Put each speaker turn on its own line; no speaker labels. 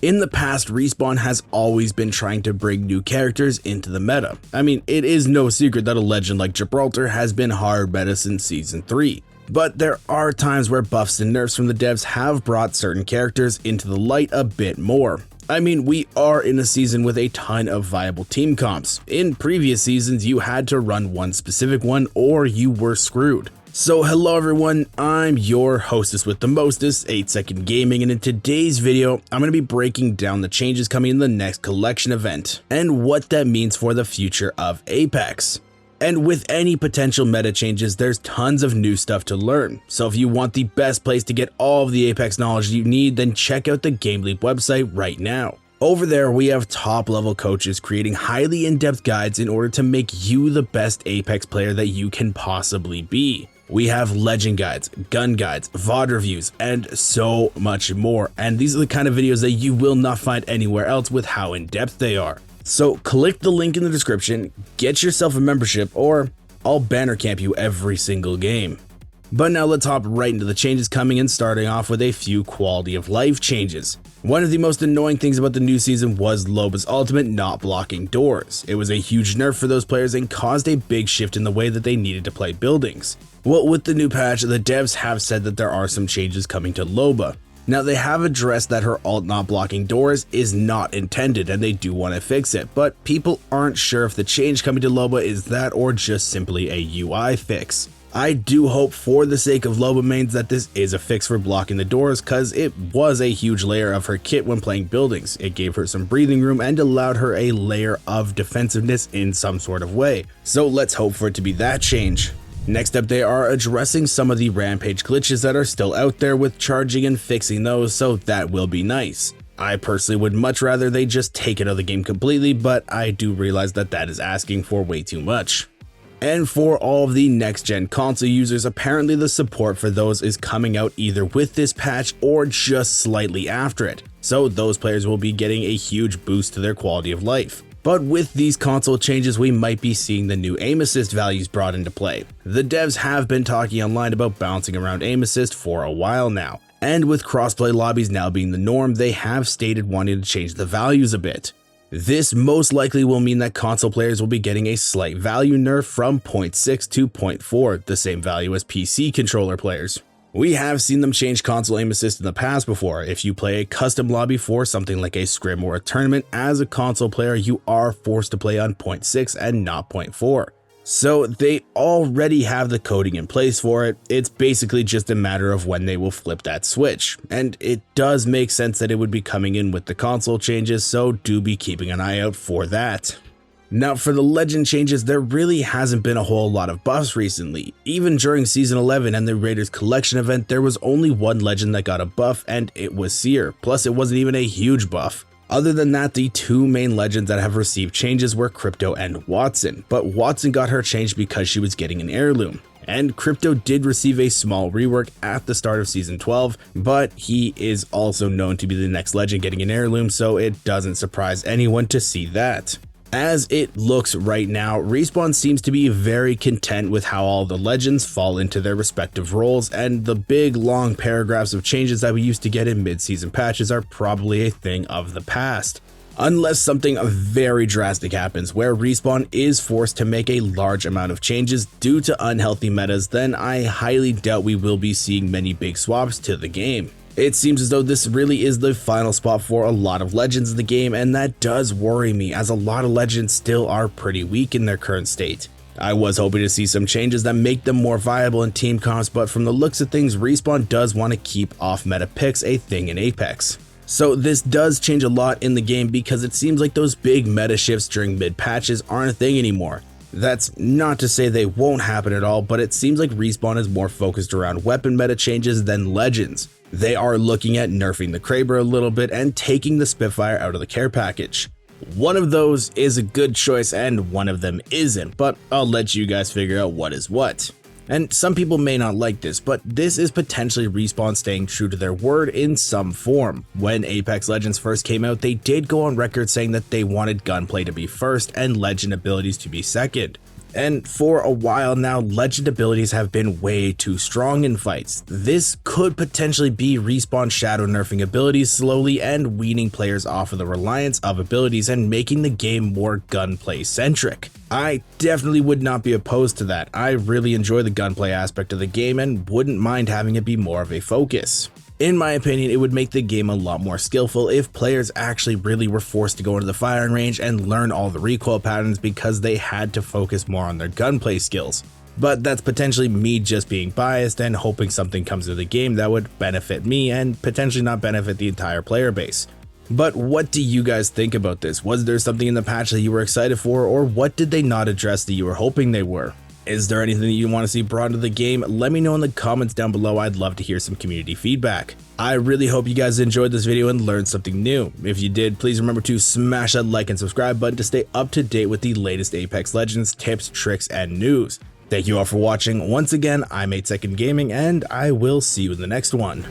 In the past, Respawn has always been trying to bring new characters into the meta. I mean, it is no secret that a legend like Gibraltar has been hard meta since Season 3. But there are times where buffs and nerfs from the devs have brought certain characters into the light a bit more. I mean, we are in a season with a ton of viable team comps. In previous seasons, you had to run one specific one or you were screwed. So hello everyone, I'm your hostess with the mostest, 8 Second Gaming, and in today's video, I'm going to be breaking down the changes coming in the next collection event, and what that means for the future of Apex. And with any potential meta changes, there's tons of new stuff to learn, so if you want the best place to get all of the Apex knowledge you need, then check out the GameLeap website right now. Over there, we have top level coaches creating highly in-depth guides in order to make you the best Apex player that you can possibly be. We have legend guides, gun guides, VOD reviews, and so much more, and these are the kind of videos that you will not find anywhere else with how in-depth they are. So click the link in the description, get yourself a membership, or I'll banner camp you every single game. But now let's hop right into the changes coming in, starting off with a few quality of life changes. One of the most annoying things about the new season was Loba's ultimate not blocking doors. It was a huge nerf for those players and caused a big shift in the way that they needed to play buildings. Well, with the new patch, the devs have said that there are some changes coming to Loba. Now, they have addressed that her ult not blocking doors is not intended and they do want to fix it, but people aren't sure if the change coming to Loba is that or just simply a UI fix. I do hope for the sake of Loba mains that this is a fix for blocking the doors, cause it was a huge layer of her kit when playing buildings. It gave her some breathing room and allowed her a layer of defensiveness in some sort of way. So let's hope for it to be that change. Next up, they are addressing some of the rampage glitches that are still out there with charging and fixing those, so that will be nice. I personally would much rather they just take it out of the game completely, but I do realize that that is asking for way too much. And for all of the next-gen console users, apparently the support for those is coming out either with this patch or just slightly after it, so those players will be getting a huge boost to their quality of life. But with these console changes, we might be seeing the new aim assist values brought into play. The devs have been talking online about bouncing around aim assist for a while now, and with crossplay lobbies now being the norm, they have stated wanting to change the values a bit. This most likely will mean that console players will be getting a slight value nerf from 0.6 to 0.4, the same value as PC controller players. We have seen them change console aim assist in the past before. If you play a custom lobby for something like a scrim or a tournament, as a console player you are forced to play on 0.6 and not 0.4. So they already have the coding in place for it, it's basically just a matter of when they will flip that switch. And it does make sense that it would be coming in with the console changes, so do be keeping an eye out for that. Now for the legend changes, there really hasn't been a whole lot of buffs recently. Even during Season 11 and the Raiders Collection event, there was only one legend that got a buff, and it was Seer, plus it wasn't even a huge buff. Other than that, the two main legends that have received changes were Crypto and Watson, but Watson got her changed because she was getting an heirloom. And Crypto did receive a small rework at the start of Season 12, but he is also known to be the next legend getting an heirloom, so it doesn't surprise anyone to see that. As it looks right now, Respawn seems to be very content with how all the legends fall into their respective roles, and the big long paragraphs of changes that we used to get in mid-season patches are probably a thing of the past. Unless something very drastic happens where Respawn is forced to make a large amount of changes due to unhealthy metas, then I highly doubt we will be seeing many big swaps to the game. It seems as though this really is the final spot for a lot of legends in the game, and that does worry me as a lot of legends still are pretty weak in their current state. I was hoping to see some changes that make them more viable in team comps, but from the looks of things, Respawn does want to keep off-meta picks a thing in Apex. So this does change a lot in the game because it seems like those big meta shifts during mid-patches aren't a thing anymore. That's not to say they won't happen at all, but it seems like Respawn is more focused around weapon meta changes than legends. They are looking at nerfing the Kraber a little bit and taking the Spitfire out of the care package. One of those is a good choice and one of them isn't, but I'll let you guys figure out what is what. And some people may not like this, but this is potentially Respawn staying true to their word in some form. When Apex Legends first came out, they did go on record saying that they wanted gunplay to be first and legend abilities to be second. And for a while now, legend abilities have been way too strong in fights. This could potentially be Respawn shadow nerfing abilities slowly and weaning players off of the reliance of abilities and making the game more gunplay centric. I definitely would not be opposed to that. I really enjoy the gunplay aspect of the game and wouldn't mind having it be more of a focus. In my opinion, it would make the game a lot more skillful if players actually really were forced to go into the firing range and learn all the recoil patterns because they had to focus more on their gunplay skills. But that's potentially me just being biased and hoping something comes to the game that would benefit me and potentially not benefit the entire player base. But what do you guys think about this? Was there something in the patch that you were excited for, or what did they not address that you were hoping they were? Is there anything that you want to see brought into the game? Let me know in the comments down below. I'd love to hear some community feedback. I really hope you guys enjoyed this video and learned something new. If you did, please remember to smash that like and subscribe button to stay up to date with the latest Apex Legends tips, tricks, and news. Thank you all for watching. Once again, I'm 8 Second Gaming, and I will see you in the next one.